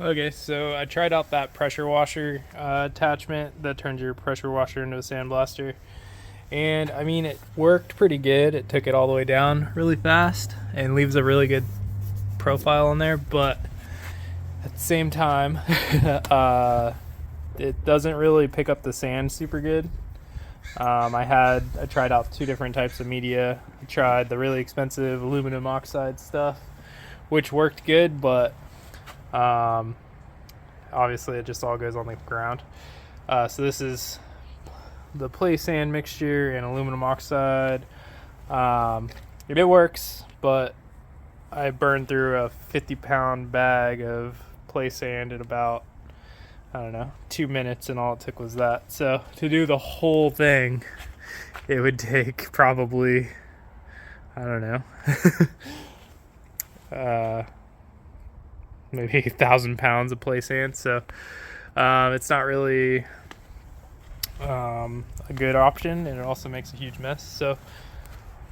Okay, so I tried out that pressure washer attachment that turns your pressure washer into a sandblaster. And I mean, it worked pretty good. It took it all the way down really fast and leaves a really good profile on there. But at the same time, it doesn't really pick up the sand super good. I tried out two different types of media. I tried the really expensive aluminum oxide stuff, which worked good, but obviously it just all goes on the ground. So this is the play sand mixture and aluminum oxide. It works, but I burned through a 50-pound bag of play sand in about, I don't know, 2 minutes, and all it took was that. So to do the whole thing, it would take probably, I don't know, maybe 1,000 pounds of play sand. So it's not really a good option, and it also makes a huge mess. So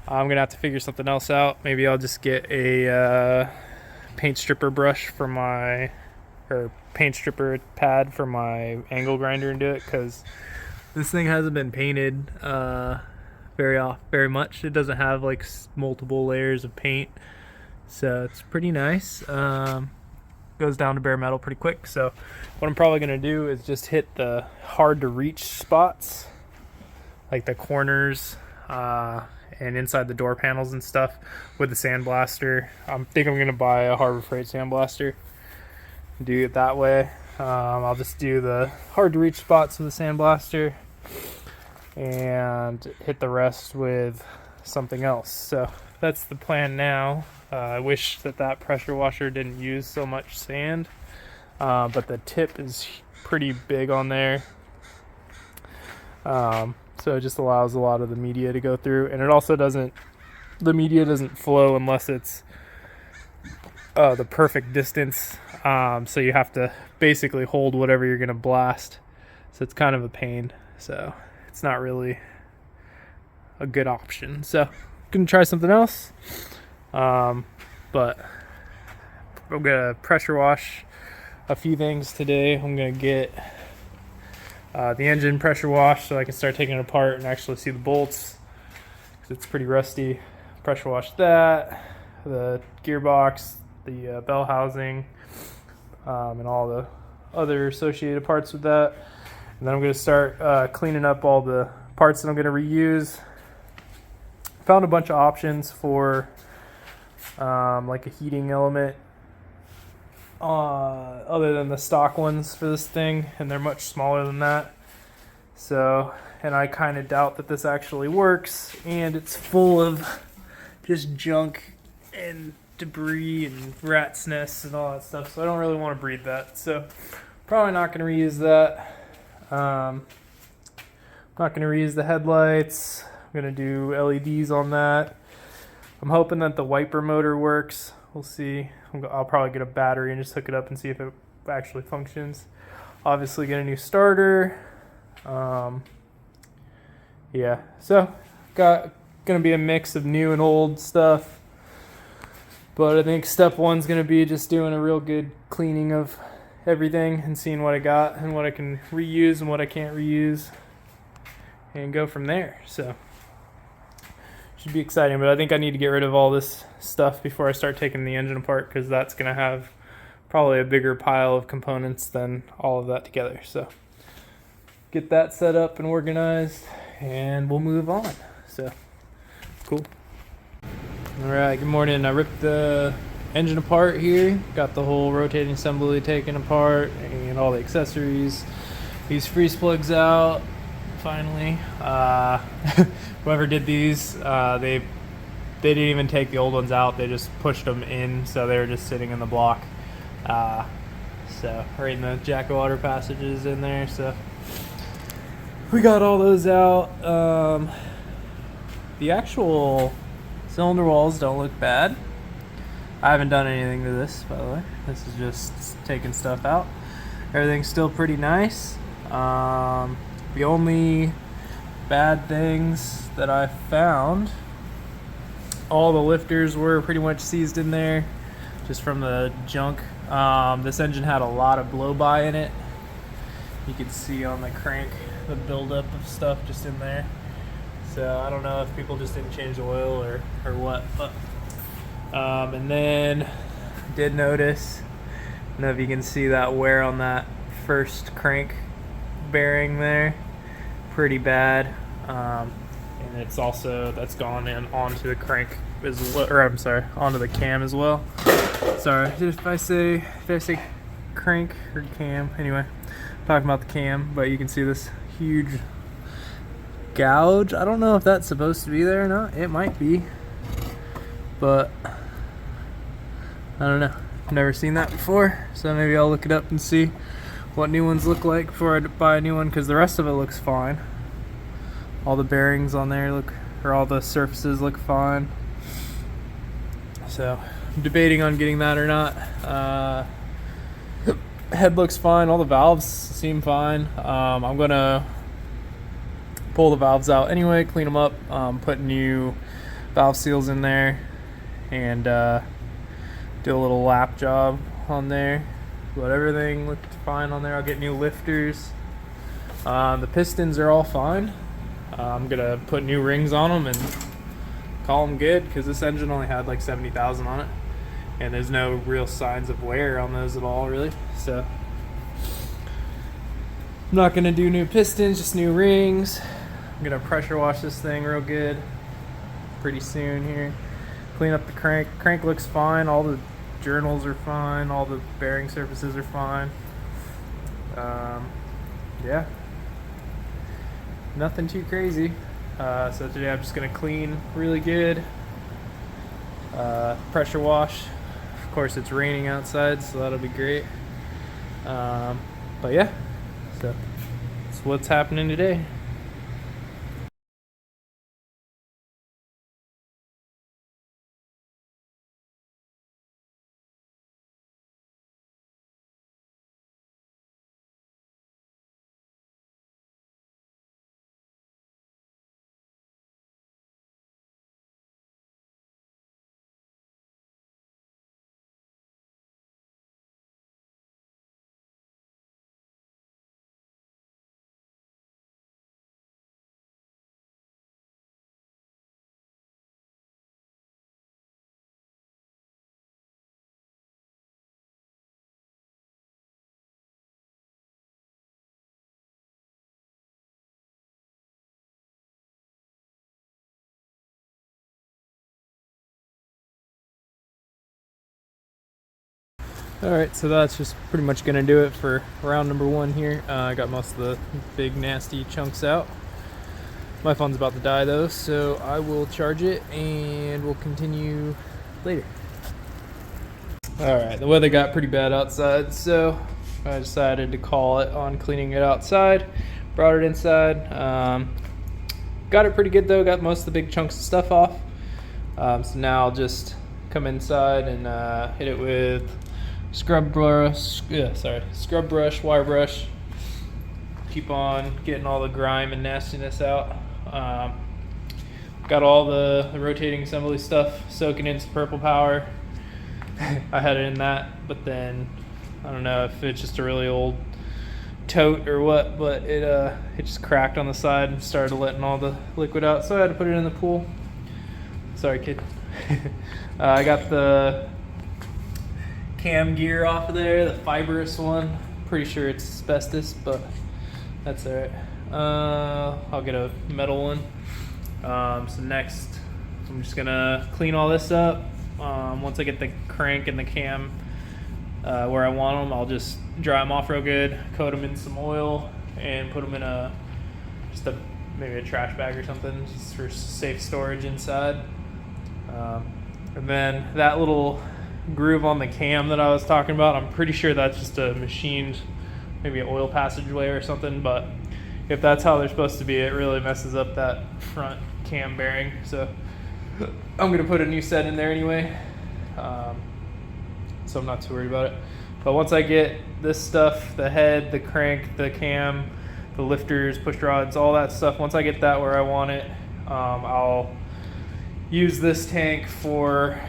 I'm gonna have to figure something else out. Maybe I'll just get a paint stripper brush for my, or paint stripper pad for my angle grinder and do it, because this thing hasn't been painted very much. It doesn't have like multiple layers of paint, so it's pretty nice. Goes down to bare metal pretty quick. So what I'm probably gonna do is just hit the hard to reach spots, like the corners and inside the door panels and stuff, with the sandblaster. I think I'm gonna buy a Harbor Freight sandblaster, do it that way. I'll just do the hard to reach spots with the sandblaster and hit the rest with something else. So that's the plan now. I wish that pressure washer didn't use so much sand, but the tip is pretty big on there. So it just allows a lot of the media to go through, and it also the media doesn't flow unless it's the perfect distance. So you have to basically hold whatever you're gonna blast. So it's kind of a pain. So it's not really a good option. So I'm gonna try something else. But I'm gonna pressure wash a few things today. I'm gonna get the engine pressure wash so I can start taking it apart and actually see the bolts, because it's pretty rusty. Pressure wash that, the gearbox, the bell housing, and all the other associated parts with that. And then I'm going to start cleaning up all the parts that I'm going to reuse. Found a bunch of options for like a heating element other than the stock ones for this thing, and they're much smaller than that. So, and I kind of doubt that this actually works, and it's full of just junk and debris and rat's nests and all that stuff, so I don't really want to breed that. So probably not going to reuse that. I'm not going to reuse the headlights. I'm going to do LEDs on that. I'm hoping that the wiper motor works. We'll see. I'll probably get a battery and just hook it up and see if it actually functions. Obviously get a new starter. Yeah, so gonna be a mix of new and old stuff. But I think step one's gonna be just doing a real good cleaning of everything and seeing what I got and what I can reuse and what I can't reuse, and go from there. So should be exciting, but I think I need to get rid of all this stuff before I start taking the engine apart, because that's gonna have probably a bigger pile of components than all of that together. So get that set up and organized, and we'll move on. So cool. All right, good morning. I ripped the engine apart here, got the whole rotating assembly taken apart and all the accessories. These freeze plugs out finally. Whoever did these, they didn't even take the old ones out, they just pushed them in, so they were just sitting in the block. So right in the jack of water passages in there. So we got all those out. The actual cylinder walls don't look bad. I haven't done anything to this, by the way. This is just taking stuff out. Everything's still pretty nice. The only bad things that I found, all the lifters were pretty much seized in there just from the junk This engine had a lot of blow-by in it. You can see on the crank the buildup of stuff just in there. So I don't know if people just didn't change the oil or what. But and then did notice, I don't know if you can see that wear on that first crank bearing there, pretty bad. And it's also, that's gone in onto the crank as well, or I'm sorry, onto the cam as well. Sorry if I say crank or cam. Anyway, I'm talking about the cam, but you can see this huge gouge. I don't know if that's supposed to be there or not. It might be, but I don't know. I've never seen that before, so maybe I'll look it up and see what new ones look like before I buy a new one, because the rest of it looks fine. All the bearings on there look, or all the surfaces look fine. So I'm debating on getting that or not. Head looks fine. All the valves seem fine. I'm gonna pull the valves out anyway, clean them up, put new valve seals in there, and do a little lap job on there. But everything looked fine on there. I'll get new lifters. The pistons are all fine. I'm gonna put new rings on them and call them good, because this engine only had like 70,000 on it, and there's no real signs of wear on those at all, really. So I'm not gonna do new pistons, just new rings. I'm gonna pressure wash this thing real good pretty soon here. Clean up the crank. Crank looks fine. All the journals are fine. All the bearing surfaces are fine. Yeah. Nothing too crazy. So today I'm just gonna clean really good. Pressure wash. Of course, it's raining outside, so that'll be great. But yeah, so that's what's happening today. Alright, so that's just pretty much going to do it for round number one here. I got most of the big nasty chunks out. My phone's about to die though, so I will charge it and we'll continue later. Alright, the weather got pretty bad outside, so I decided to call it on cleaning it outside. Brought it inside. Got it pretty good though, got most of the big chunks of stuff off. So now I'll just come inside and hit it with scrub brush, wire brush. Keep on getting all the grime and nastiness out. Got all the rotating assembly stuff soaking into purple power. I had it in that, but then I don't know if it's just a really old tote or what, but it just cracked on the side and started letting all the liquid out, so I had to put it in the pool. Sorry, kid. I got the cam gear off of there, the fibrous one. Pretty sure it's asbestos, but that's alright. I'll get a metal one. So next, I'm just gonna clean all this up. Once I get the crank and the cam where I want them, I'll just dry them off real good, coat them in some oil, and put them in maybe a trash bag or something, just for safe storage inside. And then that little groove on the cam that I was talking about, I'm pretty sure that's just a machined, maybe an oil passageway or something, but if that's how they're supposed to be, it really messes up that front cam bearing. So I'm gonna put a new set in there anyway, so I'm not too worried about it. But once I get this stuff, the head, the crank, the cam, the lifters, push rods, all that stuff, once I get that where I want it, I'll use this tank for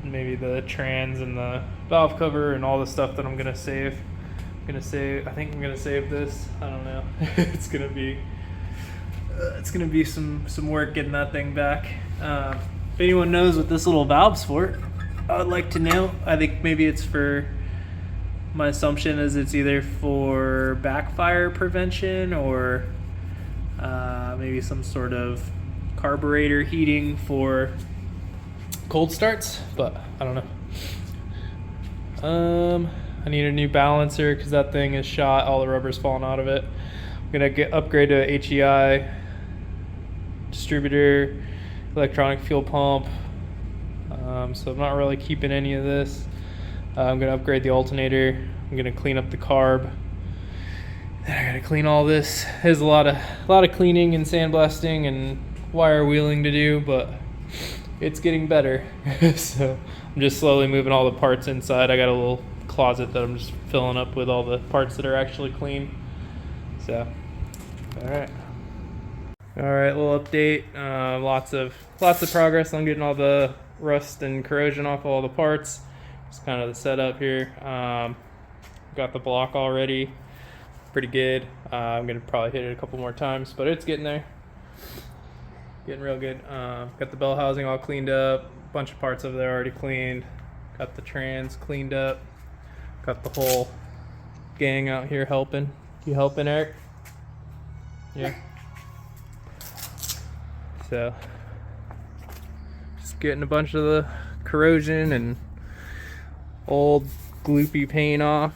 maybe the trans and the valve cover and all the stuff that I'm gonna save. I think I'm gonna save this. I don't know. It's gonna be some work getting that thing back. If anyone knows what this little valve's for, I would like to know. I think maybe it's for, my assumption is it's either for backfire prevention or maybe some sort of carburetor heating for cold starts, but I don't know. I need a new balancer because that thing is shot. All the rubber's falling out of it. I'm gonna upgrade to a HEI distributor, electronic fuel pump. So I'm not really keeping any of this. I'm gonna upgrade the alternator. I'm gonna clean up the carb. Then I gotta clean all this. There's a lot of cleaning and sandblasting and wire wheeling to do, but it's getting better. So I'm just slowly moving all the parts inside. I got a little closet that I'm just filling up with all the parts that are actually clean. So, all right, little update. Lots of progress on getting all the rust and corrosion off all the parts. Just kind of the setup here. Got the block already, pretty good. I'm gonna probably hit it a couple more times, but it's getting there, getting real good. Got the bell housing all cleaned up. Bunch of parts over there already cleaned. Got the trans cleaned up. Got the whole gang out here helping. You helping, Eric? Yeah. So, just getting a bunch of the corrosion and old gloopy paint off.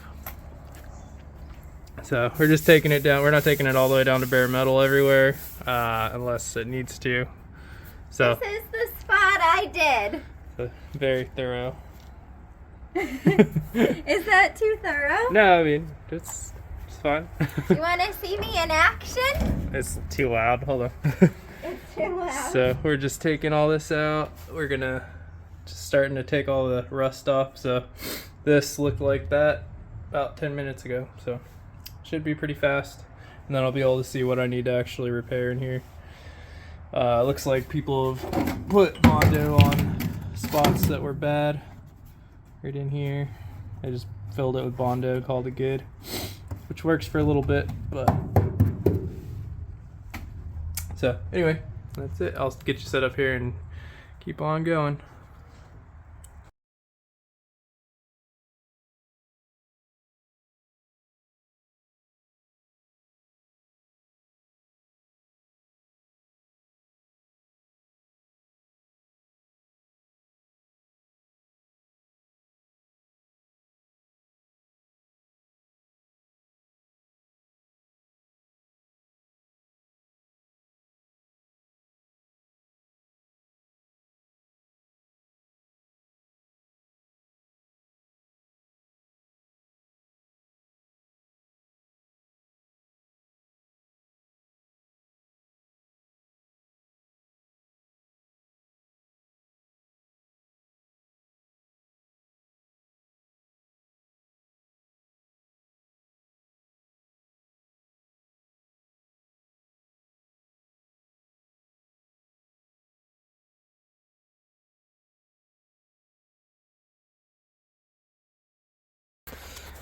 So we're just taking it down. We're not taking it all the way down to bare metal everywhere, unless it needs to. So this is the spot I did. So very thorough. Is that too thorough? No, I mean it's fine. You want to see me in action? It's too loud. Hold on. It's too loud. So we're just taking all this out. We're gonna just starting to take all the rust off. So this looked like that about 10 minutes ago. So should be pretty fast, and then I'll be able to see what I need to actually repair in here. Looks like people have put Bondo on spots that were bad. Right in here, I just filled it with Bondo, called it good, which works for a little bit, but so anyway, that's it. I'll get you set up here and keep on going.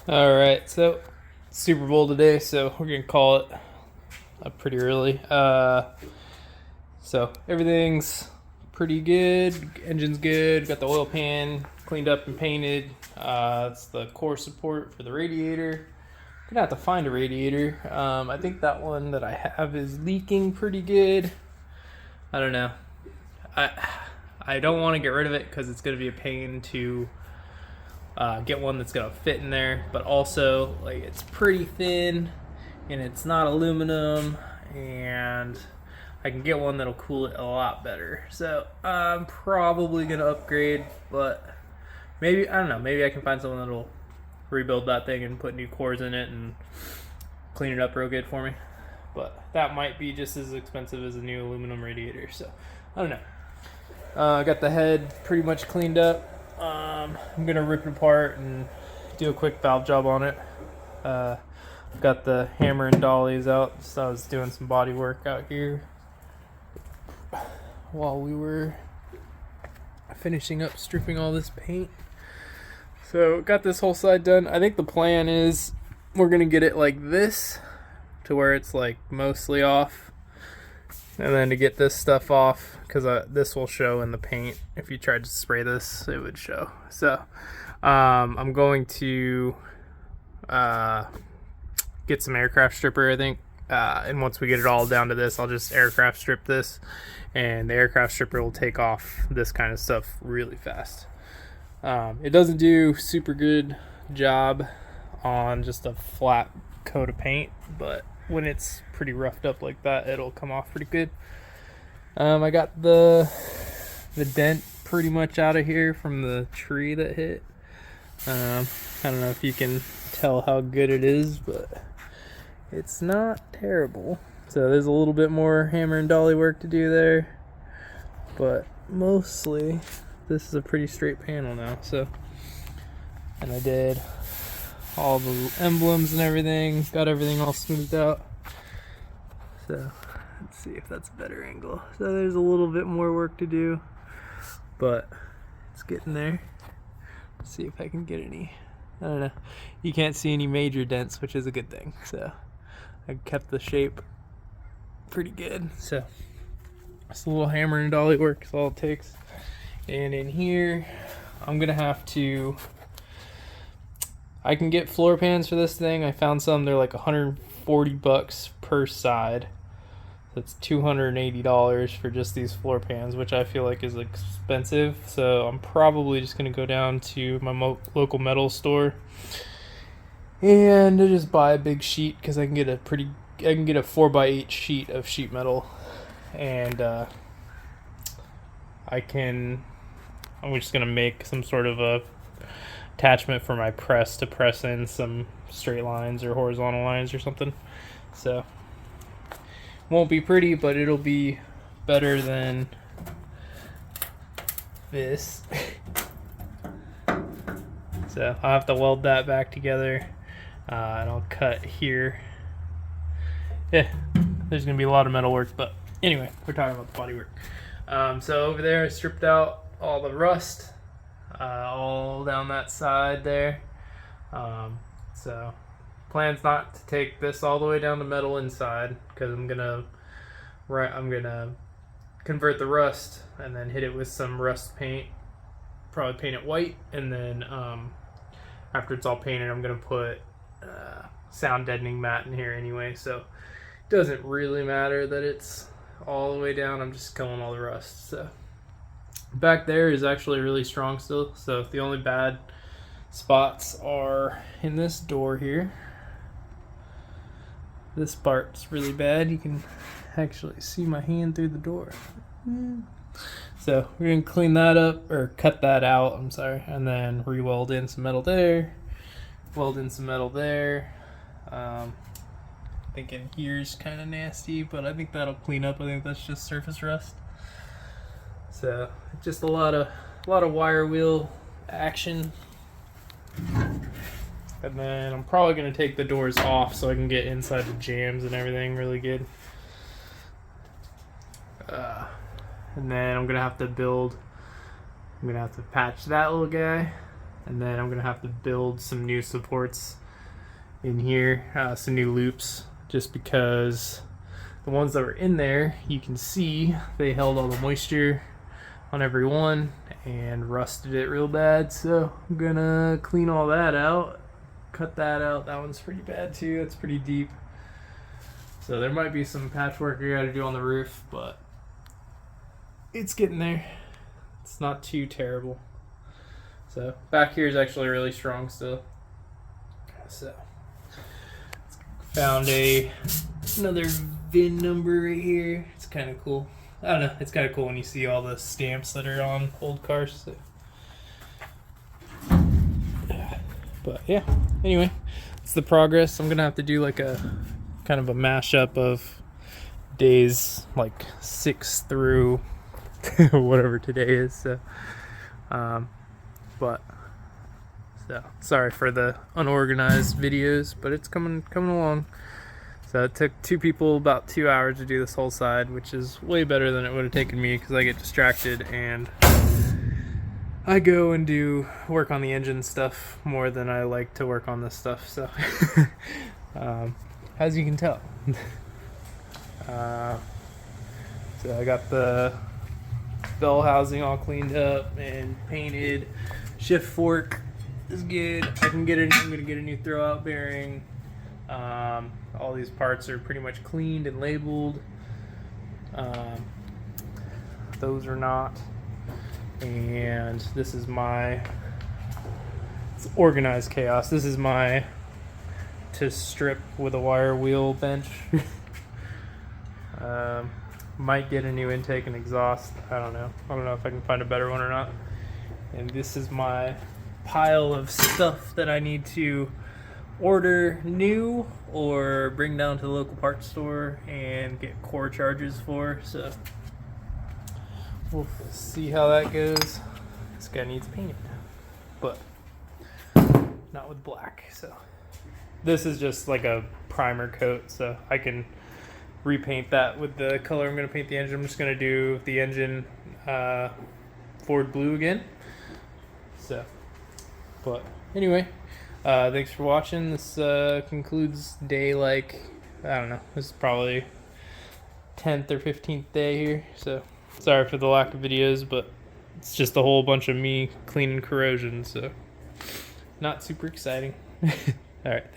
All right, so Super Bowl today, so we're gonna call it pretty early. So everything's pretty good. Engine's good. Got the oil pan cleaned up and painted. It's the core support for the radiator. Gonna have to find a radiator. I think that one that I have is leaking pretty good. I don't know. I don't want to get rid of it because it's gonna be a pain to get one that's gonna fit in there, but also like it's pretty thin and it's not aluminum, and I can get one that'll cool it a lot better. So I'm probably gonna upgrade, but maybe, I don't know, maybe I can find someone that'll rebuild that thing and put new cores in it and clean it up real good for me. But that might be just as expensive as a new aluminum radiator, so I don't know. I got the head pretty much cleaned up. I'm gonna rip it apart and do a quick valve job on it. I've got the hammer and dollies out, so I was doing some body work out here while we were finishing up stripping all this paint. So got this whole side done. I think the plan is we're gonna get it like this to where it's like mostly off, and then to get this stuff off, because this will show in the paint. If you tried to spray this, it would show. So I'm going to get some aircraft stripper, I think, and once we get it all down to this, I'll just aircraft strip this, and the aircraft stripper will take off this kind of stuff really fast. It doesn't do super good job on just a flat coat of paint, but when it's pretty roughed up like that, it'll come off pretty good. I got the dent pretty much out of here from the tree that hit. I don't know if you can tell how good it is, but it's not terrible. So there's a little bit more hammer and dolly work to do there, but mostly this is a pretty straight panel now. So, and I did all the emblems and everything, got everything all smoothed out. So let's see if that's a better angle. So there's a little bit more work to do, but it's getting there. Let's see if I can get any, I don't know, you can't see any major dents, which is a good thing. So I kept the shape pretty good. So it's a little hammer and dolly work is all it takes. And in here, I'm gonna have to, I can get floor pans for this thing. I found some, they're like $140 per side. That's $280 for just these floor pans, which I feel like is expensive. So I'm probably just gonna go down to my local metal store and just buy a big sheet, because I can get a 4x8 sheet of sheet metal, and I'm just gonna make some sort of a attachment for my press to press in some straight lines or horizontal lines or something. So won't be pretty, but it'll be better than this. So I'll have to weld that back together, and I'll cut here. Yeah, there's gonna be a lot of metal work, but anyway, we're talking about the bodywork. So over there, I stripped out all the rust, all down that side there. So plan's not to take this all the way down to metal inside, because I'm gonna convert the rust and then hit it with some rust paint, probably paint it white, and then after it's all painted, I'm gonna put sound deadening mat in here anyway, so it doesn't really matter that it's all the way down. I'm just killing all the rust. So back there is actually really strong still, so the only bad spots are in this door here. This part's really bad. You can actually see my hand through the door. So we're gonna clean that up, or cut that out, I'm sorry, and then re-weld in some metal there, weld in some metal there. Thinking here's kind of nasty, but I think that'll clean up. I think that's just surface rust. So just a lot of wire wheel action. And then I'm probably going to take the doors off so I can get inside the jambs and everything really good. And then I'm going to have to patch that little guy. And then I'm going to have to build some new supports in here, some new loops, just because the ones that were in there, you can see they held all the moisture on every one and rusted it real bad. So I'm going to clean all that out. Cut that out. That one's pretty bad too. It's pretty deep. So there might be some patchwork I gotta do on the roof, but it's getting there. It's not too terrible. So back here is actually really strong still. So found another VIN number right here. It's kind of cool. I don't know. It's kind of cool when you see all the stamps that are on old cars. So. But yeah, anyway, it's the progress. I'm gonna have to do like a kind of a mashup of days like 6 through whatever today is. So, but so sorry for the unorganized videos, but it's coming along. So it took 2 people about 2 hours to do this whole side, which is way better than it would have taken me, because I get distracted and I go and do work on the engine stuff more than I like to work on this stuff, so as you can tell. So I got the bell housing all cleaned up and painted. Shift fork is good. I'm gonna get a new throwout bearing. All these parts are pretty much cleaned and labeled. Those are not. And this is it's organized chaos. This is my to strip with a wire wheel bench. Might get a new intake and exhaust. I don't know if I can find a better one or not. And this is my pile of stuff that I need to order new or bring down to the local parts store and get core charges for. So we'll see how that goes. This guy needs painted, but not with black. So this is just like a primer coat, so I can repaint that with the color I'm going to paint the engine. I'm just going to do the engine Ford blue again. So, but anyway, thanks for watching. This concludes day, like, I don't know, this is probably 10th or 15th day here. So sorry for the lack of videos, but it's just a whole bunch of me cleaning corrosion, so not super exciting. All right.